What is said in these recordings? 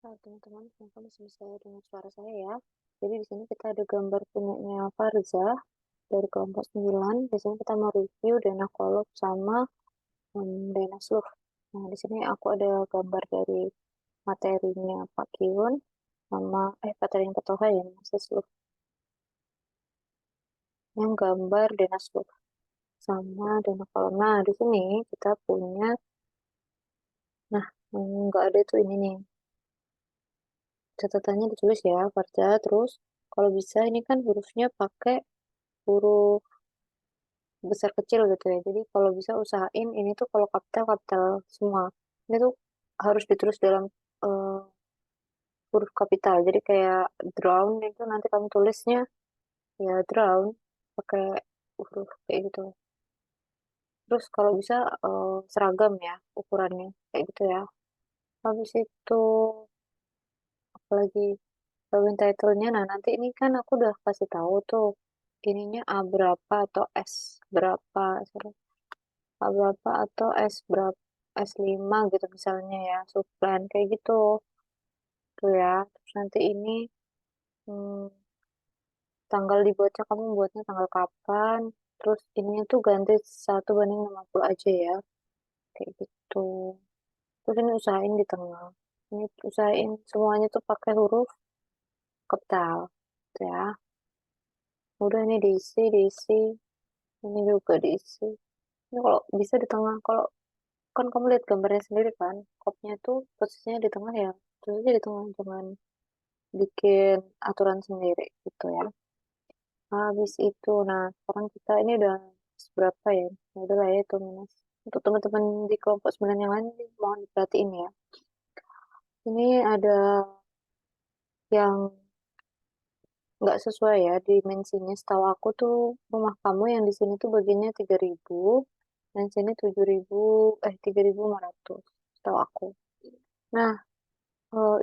Halo teman-teman, semoga masih bisa dengar suara saya ya. Jadi di sini kita ada gambar punyanya Farza dari kelompok 9. Di sini kita mau review Dana Kolop sama Dana Sloof. Nah, di sini aku ada gambar dari materinya Pak Kiwon sama materinya Pak Toha ya, masih Sloof. Yang gambar Dana Sloof sama Dana Kolop. Nah, di sini kita punya, nah, nggak ada itu ini nih. Catatannya ditulis ya, Farza. Terus kalau bisa ini kan hurufnya pakai huruf besar kecil gitu ya. Jadi kalau bisa usahain ini tuh kalau kapital kapital semua. Ini tuh harus ditulis dalam eh, huruf kapital. Jadi kayak drown itu nanti kamu tulisnya ya drown pakai huruf kayak gitu. Terus kalau bisa seragam ya ukurannya kayak gitu ya. Habis itu apalagi win title-nya. Nah, nanti ini kan aku udah kasih tahu tuh ininya A berapa atau S berapa. A berapa atau S berapa, S5 gitu misalnya ya, subplan kayak gitu tuh ya. Terus nanti ini hmm, tanggal dibuatnya kamu buatnya tanggal kapan, terus ininya tuh ganti 1:50 aja ya, kayak gitu. Terus ini usahain di tengah, ini usahain semuanya tuh pakai huruf kapital tuh ya. Udah ini diisi, ini juga diisi. Ini kalau bisa di tengah, kalau kan kamu lihat gambarnya sendiri kan, kopnya tuh posisinya di tengah ya, terus aja di tengah, jangan bikin aturan sendiri gitu ya. Habis itu, nah sekarang kita ini udah seberapa ya? Ya udah lah ya itu minus. Untuk teman-teman di kelompok 9 yang lain mohon diperhatiin ya. Ini ada yang nggak sesuai ya dimensinya. Setahu aku tuh rumah kamu yang di sini tuh bagiannya 3.000, dan sini 7.000, 3.500 setahu aku. Nah,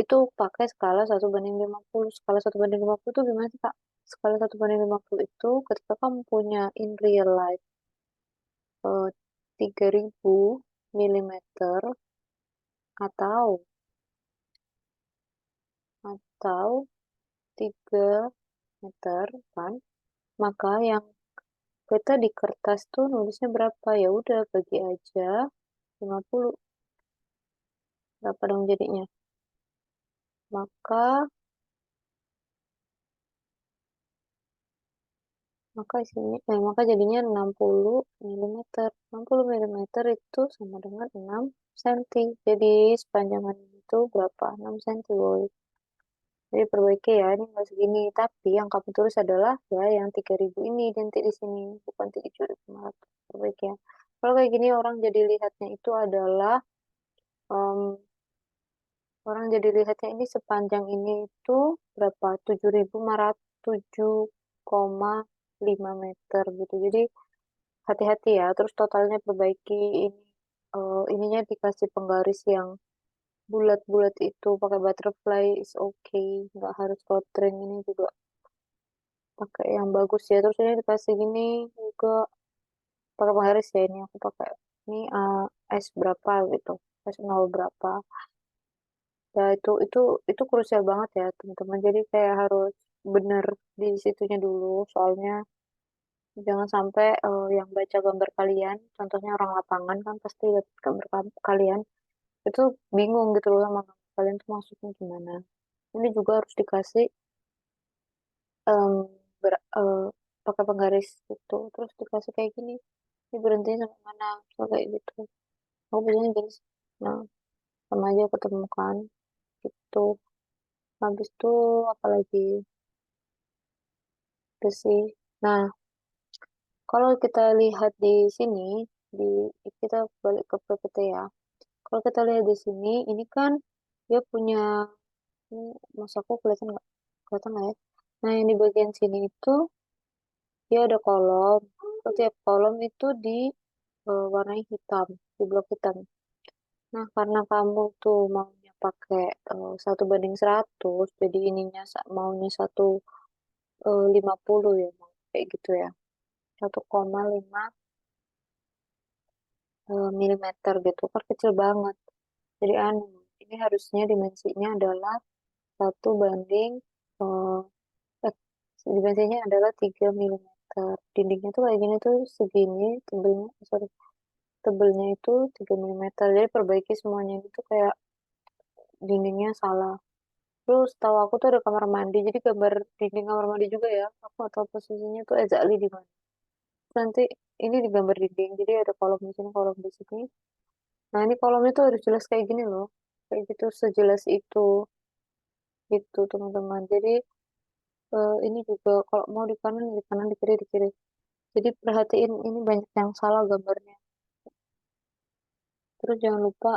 itu pakai skala 1:50. Skala 1:50 itu gimana sih, Kak? Skala 1:50 itu ketika kamu punya in real life 3.000 milimeter atau atau 3 meter kan, maka yang kita di kertas tuh nulisnya berapa? Ya udah bagi aja 50. Berapa dong jadinya? Maka maka jadinya 60 milimeter. 60 milimeter itu sama dengan 6 cm. Jadi sepanjangan itu berapa? 6 cm, boy. Jadi perbaiki ya, ini nggak segini. Tapi yang kamu tulis adalah ya yang 3.000 ini identik di sini, bukan 7.500. Perbaiki ya. Kalau kayak gini orang jadi lihatnya itu adalah em, orang jadi lihatnya ini sepanjang ini itu berapa? 7.500, 7,5 meter gitu. Jadi hati-hati ya. Terus totalnya perbaiki ini, ininya dikasih penggaris yang bulat-bulat itu pakai butterfly is okay, nggak harus rotring. Ini juga pakai yang bagus ya. Terus ini dikasih gini juga pakai penggaris ya. Ini aku pakai ini S berapa gitu, S0 berapa ya. Itu krusial banget ya teman-teman. Jadi kayak harus bener di situnya dulu, soalnya jangan sampai yang baca gambar kalian, contohnya orang lapangan kan pasti lihat gambar kalian itu bingung gitu loh sama gambar kalian tuh maksudnya gimana. Ini juga harus dikasih em, pakai penggaris gitu, terus dikasih kayak gini, ini berhentinya sampai mana, so, kayak gitu. Aku biasanya gini sih. Nah, sama aja ketemukan gitu. Habis itu apalagi bersih. Nah, kalau kita lihat di sini, di kita balik ke PPT ya. Kalau kita lihat di sini, ini kan dia punya, ini mas aku kelihatan nggak? Kelihatan nggak ya? Nah, yang di bagian sini itu dia ada kolom. Setiap kolom itu warnai hitam, di blok hitam. Nah, karena kamu tuh maunya pakai 1:100, jadi ininya maunya 1,50 ya, mau kayak gitu ya. 1,5 milimeter gitu kan kecil banget. Jadi anu, ini harusnya dimensinya adalah 1 banding eh, eh, dimensinya adalah 3 mm. Dindingnya tuh kayak gini tuh segini, tebelnya, sorry, tebelnya itu 3 mm. Jadi perbaiki semuanya itu kayak dindingnya salah. Terus tahu aku tuh ada kamar mandi, jadi gambar dinding kamar mandi juga ya. Aku nggak tahu posisinya tuh exactly di mana. Nanti ini di gambar dinding, jadi ada kolom di sini, kolom di sini. Nah ini kolomnya tuh harus jelas kayak gini loh, kayak gitu sejelas itu, gitu teman-teman. Jadi ini juga kalau mau di kanan, di kiri, di kiri. Jadi perhatiin ini banyak yang salah gambarnya. Terus jangan lupa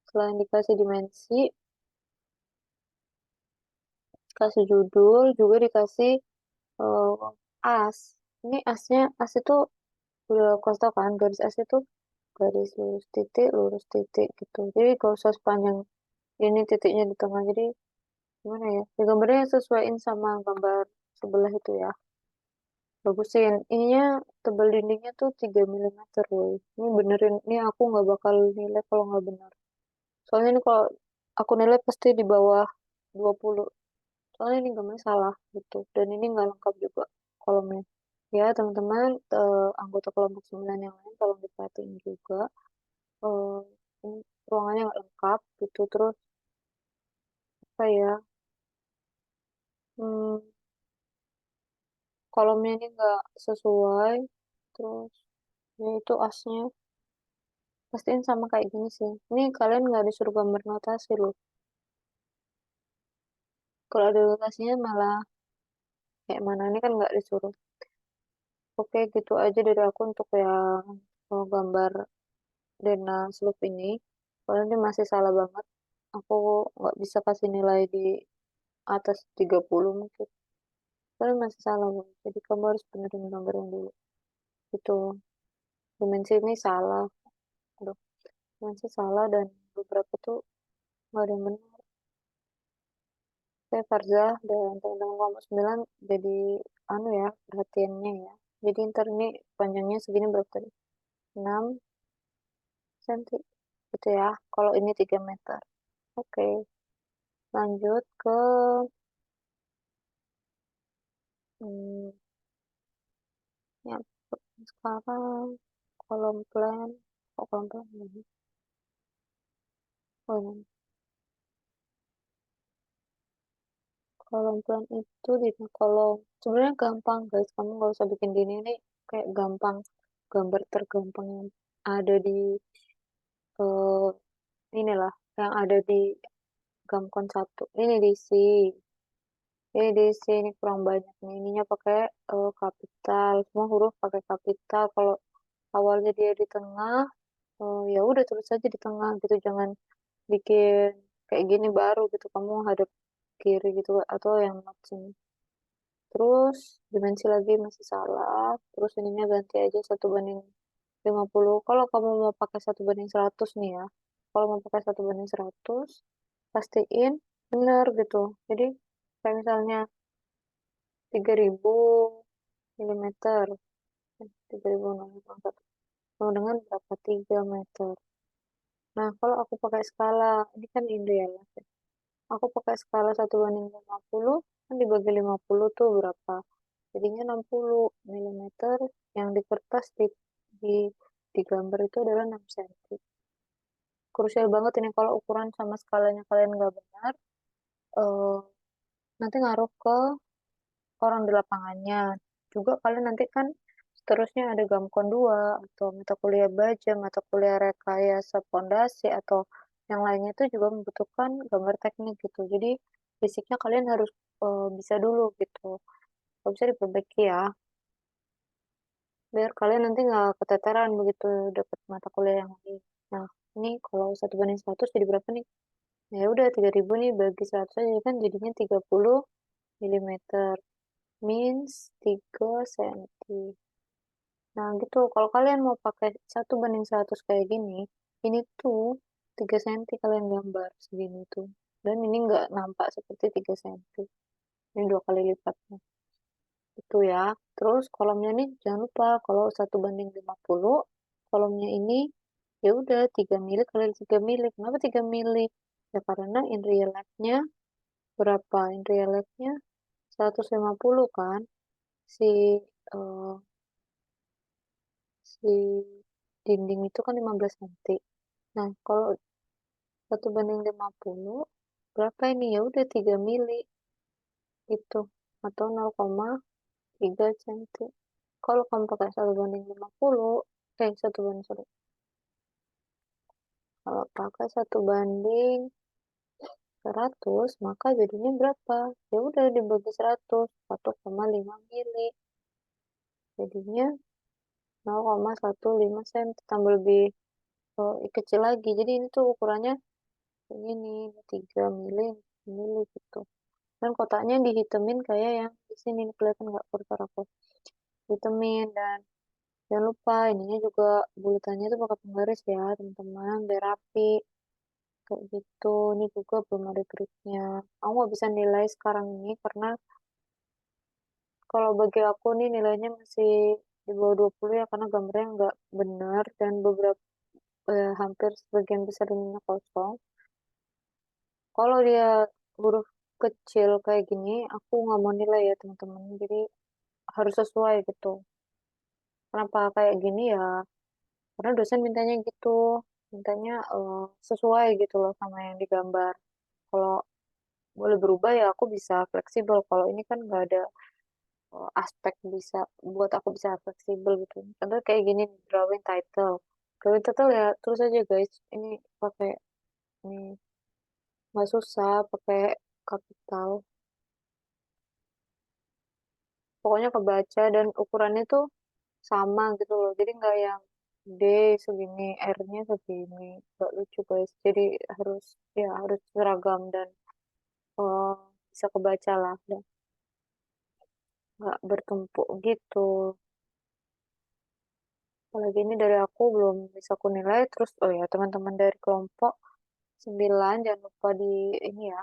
selain dikasih dimensi, kasih judul, juga dikasih eh, as. Ini asnya, as itu udah kasih tau kan, garis as itu garis lurus titik gitu. Jadi gak usah sepanjang ini titiknya di tengah. Jadi gimana ya? Ya gambarnya sesuaiin sama gambar sebelah itu ya. Bagusin. Ininya tebal dindingnya tuh 3 mm loh. Ini benerin. Ini aku nggak bakal nilai kalau nggak benar. Soalnya ini kalau aku nilai pasti di bawah 20. Soalnya ini gambarnya salah gitu. Dan ini nggak lengkap juga kolomnya. Ya teman-teman, anggota kelompok 9 yang lain tolong diperhatiin juga. Eh, ini ruangannya nggak lengkap gitu. Terus apa ya? Hmm, kolomnya ini nggak sesuai. Terus ya itu asnya. Pastiin sama kayak gini sih. Ini kalian nggak disuruh gambar notasi loh. Kalau ada notasinya malah kayak mana ini kan nggak disuruh. Oke, gitu aja dari aku untuk yang gambar Dena Sloop ini. Soalnya ini masih salah banget. Aku nggak bisa kasih nilai di atas 30 mungkin. Soalnya masih salah banget. Jadi kamu harus benerin gambar yang dulu. Itu dimensi ini salah. Aduh, dimensi salah dan beberapa tuh nggak ada yang benar. Saya Farzah dan teman-teman kelompok 9 jadi anu ya perhatiannya ya. Jadi ntar ini panjangnya segini berapa tadi? 6 cm gitu ya. Kalau ini 3 meter. Oke, lanjut ke hmm, yang sekarang kolom plan. Oh, kolom plan ini. Oh, ini. Kolom plan itu di kolom. Sebenarnya gampang guys. Kamu nggak usah bikin gini nih. Kayak gampang. Gambar tergampang yang ada di eh, inilah yang ada di Gamkon 1. Ini diisi. Ini diisi ini kurang banyak nih. Ininya pakai kapital. Semua huruf pakai kapital. Kalau awalnya dia di tengah, ya udah tulis aja di tengah gitu. Jangan bikin kayak gini baru gitu. Kamu hadap kiri gitu atau yang sini. Terus dimensi lagi masih salah. Terus ininya ganti aja 1 banding 50. Kalau kamu mau pakai 1 banding 100 nih ya. Kalau mau pakai 1 banding 100, pastiin benar gitu. Jadi kayak misalnya 3000 mm, 3000 sama dengan berapa 3 meter. Nah, kalau aku pakai skala, ini kan ideal ya. Aku pakai skala 1 banding 50, kan dibagi 50 tuh berapa? Jadinya 60 mm. Yang di kertas di, di gambar itu adalah 6 cm. Krusial banget ini kalau ukuran sama skalanya kalian nggak benar, eh, nanti ngaruh ke orang di lapangannya. Juga kalian nanti kan seterusnya ada Gamkon 2 atau mata kuliah baja, mata kuliah rekayasa pondasi atau yang lainnya itu juga membutuhkan gambar teknik gitu. Jadi basicnya kalian harus bisa dulu gitu. Kalau bisa diperbaiki ya, biar kalian nanti nggak keteteran begitu dapat mata kuliah yang lain. Nah, ini kalau 1 banding 100 jadi berapa nih? Ya udah 3000 nih bagi 100 aja kan jadinya 30 mm. Means 3 cm. Nah, gitu. Kalau kalian mau pakai 1 banding 100 kayak gini, ini tuh 3 cm kalian gambar segini tuh. Dan ini nggak nampak seperti 3 cm. Ini 2 kali lipatnya. Itu ya. Terus kolomnya nih, jangan lupa kalau 1 banding 50, kolomnya ini Ya udah 3 mili kali 3 mili. Kenapa 3 mili? Ya karena in real life-nya berapa? In real life-nya 150 kan. Si eh, si dinding itu kan 15 cm. Nah, kalau 1 banding 50 berapa ini? Ya udah 3 mili itu atau 0,3 cm. Kalau kamu pakai 1 banding 50, 1 banding, sorry. Kalau pakai 1 banding 100, maka jadinya berapa? Ya udah dibagi 100, 1,5 mili. Jadinya 0,15 cm tambah lebih kecil lagi. Jadi ini tuh ukurannya ini 3 mili, mili gitu. Dan kotaknya dihitamin kayak yang di sini nih, kelihatan nggak kursor aku? Hitamin. Dan jangan lupa ininya juga bulutannya tuh pakai penggaris ya teman-teman, biar rapi kayak gitu. Ini juga belum ada gripnya. Aku nggak bisa nilai sekarang ini karena kalau bagi aku nih nilainya masih di bawah 20 ya, karena gambarnya nggak benar dan beberapa hampir sebagian besar ininya kosong. Kalau dia huruf kecil kayak gini, aku nggak mau nilai ya teman-teman. Jadi harus sesuai gitu. Kenapa kayak gini ya? Karena dosen mintanya gitu, mintanya sesuai gitu loh sama yang digambar. Kalau boleh berubah ya aku bisa fleksibel. Kalau ini kan nggak ada aspek bisa buat aku bisa fleksibel gitu. Contoh kayak gini nih, drawing title. Drawing title ya terus aja guys. Ini pakai ini nggak susah pakai kapital. Pokoknya kebaca dan ukurannya tuh sama gitu loh. Jadi nggak yang D segini, R-nya segini. Nggak lucu guys. Jadi harus ya harus seragam dan eh, bisa kebaca lah. Dan nggak bertumpuk gitu. Apalagi ini dari aku belum bisa aku nilai. Terus oh ya teman-teman dari kelompok 9 jangan lupa di ini ya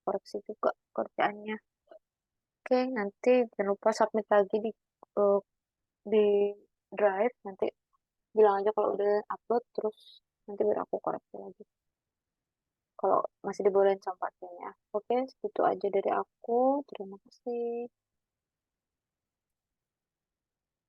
koreksi juga kerjaannya. Oke, nanti jangan lupa submit lagi eh, di Drive. Nanti bilang aja kalau udah upload, terus nanti biar aku koreksi lagi kalau masih dibolehin sama Pak Kim ya. Oke, segitu aja dari aku. Terima kasih.